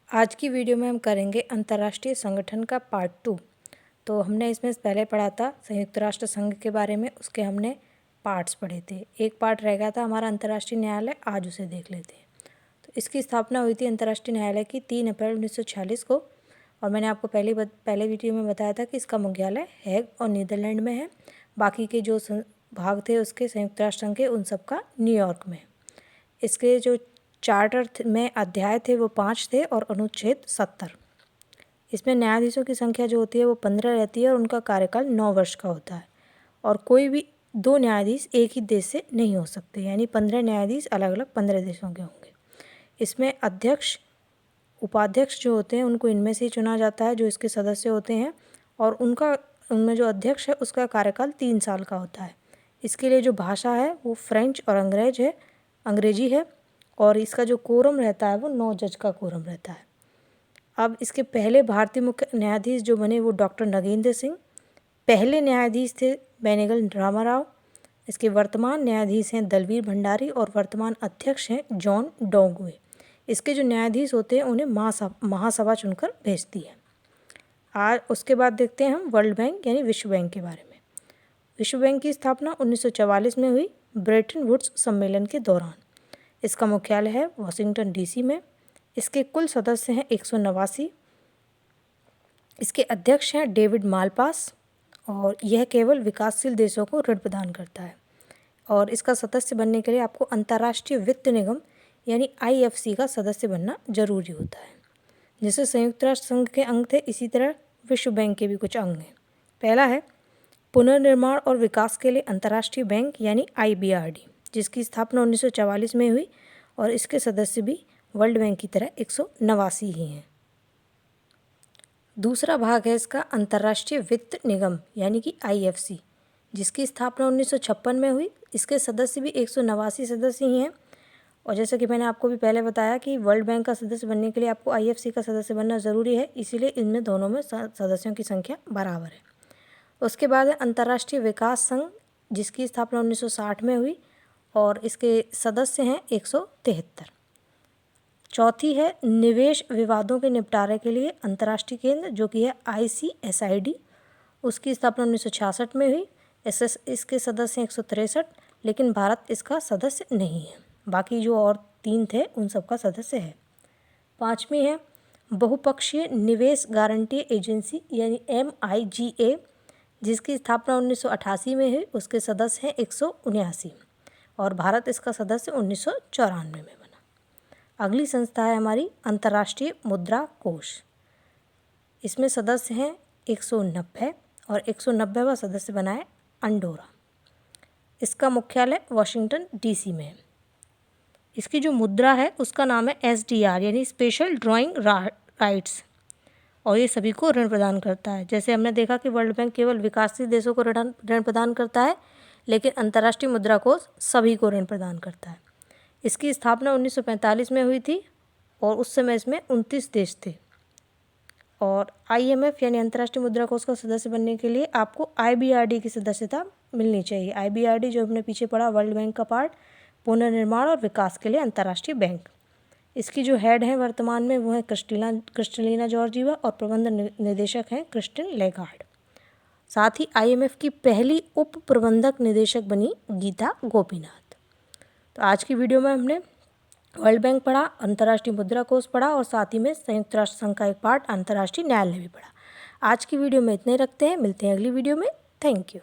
आज की वीडियो में हम करेंगे अंतर्राष्ट्रीय संगठन का पार्ट 2। तो हमने इसमें पहले पढ़ा था संयुक्त राष्ट्र संघ के बारे में, उसके हमने पार्ट्स पढ़े थे। एक पार्ट रह गया था हमारा अंतर्राष्ट्रीय न्यायालय, आज उसे देख लेते हैं। तो इसकी स्थापना हुई थी अंतर्राष्ट्रीय न्यायालय की 3 अप्रैल 1946 को, और मैंने आपको पहले वीडियो में बताया था कि इसका मुख्यालय हैग और नीदरलैंड में है। बाकी के जो भाग थे उसके संयुक्त राष्ट्र संघ के, उन सब का न्यूयॉर्क में। इसके जो चार्टर में अध्याय थे वो 5 थे और अनुच्छेद 70। इसमें न्यायाधीशों की संख्या जो होती है वो 15 रहती है और उनका कार्यकाल 9 वर्ष का होता है। और कोई भी 2 न्यायाधीश एक ही देश से नहीं हो सकते, यानी 15 न्यायाधीश अलग अलग 15 देशों के होंगे। इसमें अध्यक्ष उपाध्यक्ष जो होते हैं उनको इनमें से ही चुना जाता है, जो इसके सदस्य होते हैं, और उनमें जो अध्यक्ष है उसका कार्यकाल 3 साल का होता है। इसके लिए जो भाषा है वो फ्रेंच और अंग्रेजी है, और इसका जो कोरम रहता है वो 9 जज का कोरम रहता है। अब इसके पहले भारतीय मुख्य न्यायाधीश जो बने वो डॉक्टर नगेंद्र सिंह पहले न्यायाधीश थे, बेनेगल रामाराव। इसके वर्तमान न्यायाधीश हैं दलवीर भंडारी, और वर्तमान अध्यक्ष हैं जॉन डोंगवे। इसके जो न्यायाधीश होते हैं उन्हें महासभा चुनकर भेजती है। आज उसके बाद देखते हैं हम वर्ल्ड बैंक यानी विश्व बैंक के बारे में। विश्व बैंक की स्थापना 1944 में हुई, ब्रेटन वुड्स सम्मेलन के दौरान। इसका मुख्यालय है वाशिंगटन डीसी में। इसके कुल सदस्य हैं 189। इसके अध्यक्ष हैं डेविड मालपास, और यह केवल विकासशील देशों को ऋण प्रदान करता है। और इसका सदस्य बनने के लिए आपको अंतर्राष्ट्रीय वित्त निगम यानी IFC का सदस्य बनना जरूरी होता है। जैसे संयुक्त राष्ट्र संघ के अंग थे, इसी तरह विश्व बैंक के भी कुछ अंग हैं। पहला है पुनर्निर्माण और विकास के लिए अंतर्राष्ट्रीय बैंक यानी IBRD, जिसकी स्थापना 1944 में हुई, और इसके सदस्य भी वर्ल्ड बैंक की तरह 189 ही हैं। दूसरा भाग है इसका अंतर्राष्ट्रीय वित्त निगम यानी कि IFC, जिसकी स्थापना 1956 में हुई। इसके सदस्य भी 189 सदस्य ही हैं। और जैसा कि मैंने आपको भी पहले बताया कि वर्ल्ड बैंक का सदस्य बनने के लिए आपको IFC का सदस्य बनना ज़रूरी है, इसीलिए इनमें दोनों में सदस्यों की संख्या बराबर है। उसके बाद है अंतर्राष्ट्रीय विकास संघ, जिसकी स्थापना 1960 में हुई, और इसके सदस्य हैं 173। चौथी है निवेश विवादों के निपटारे के लिए अंतर्राष्ट्रीय केंद्र, जो कि है ICSID। उसकी स्थापना 1966 में हुई। इसके सदस्य 163, लेकिन भारत इसका सदस्य नहीं है। बाकी जो और 3 थे उन सबका सदस्य है। 5वीं है बहुपक्षीय निवेश गारंटी एजेंसी यानी MIGA, जिसकी स्थापना 1988 में हुई। उसके सदस्य हैं 179, और भारत इसका सदस्य 1994 में बना। अगली संस्था है हमारी अंतर्राष्ट्रीय मुद्रा कोष। इसमें सदस्य हैं 190, और 190वां सदस्य बना है अंडोरा। इसका मुख्यालय वाशिंगटन DC में है। इसकी जो मुद्रा है उसका नाम है SDR यानी स्पेशल ड्राइंग राइट्स, और ये सभी को ऋण प्रदान करता है। जैसे हमने देखा कि वर्ल्ड बैंक केवल विकासशील देशों को ऋण प्रदान करता है, लेकिन अंतर्राष्ट्रीय मुद्रा कोष सभी को ऋण प्रदान करता है। इसकी स्थापना 1945 में हुई थी, और उस समय इसमें 29 देश थे। और IMF यानी अंतर्राष्ट्रीय मुद्रा कोष का सदस्य बनने के लिए आपको IBRD की सदस्यता मिलनी चाहिए। IBRD जो हमने पीछे पढ़ा वर्ल्ड बैंक का पार्ट, पुनर्निर्माण और विकास के लिए अंतर्राष्ट्रीय बैंक। इसकी जो हेड है वर्तमान में वो है क्रिस्टलिना जॉर्जीवा, और प्रबंध निदेशक हैं क्रिस्टिन लेगार्ड। साथ ही IMF की पहली उप प्रबंधक निदेशक बनी गीता गोपीनाथ। तो आज की वीडियो में हमने वर्ल्ड बैंक पढ़ा, अंतर्राष्ट्रीय मुद्रा कोष पढ़ा, और साथ ही में संयुक्त राष्ट्र संघ का एक पार्ट अंतर्राष्ट्रीय न्यायालय भी पढ़ा। आज की वीडियो में इतने रखते हैं, मिलते हैं अगली वीडियो में। Thank you.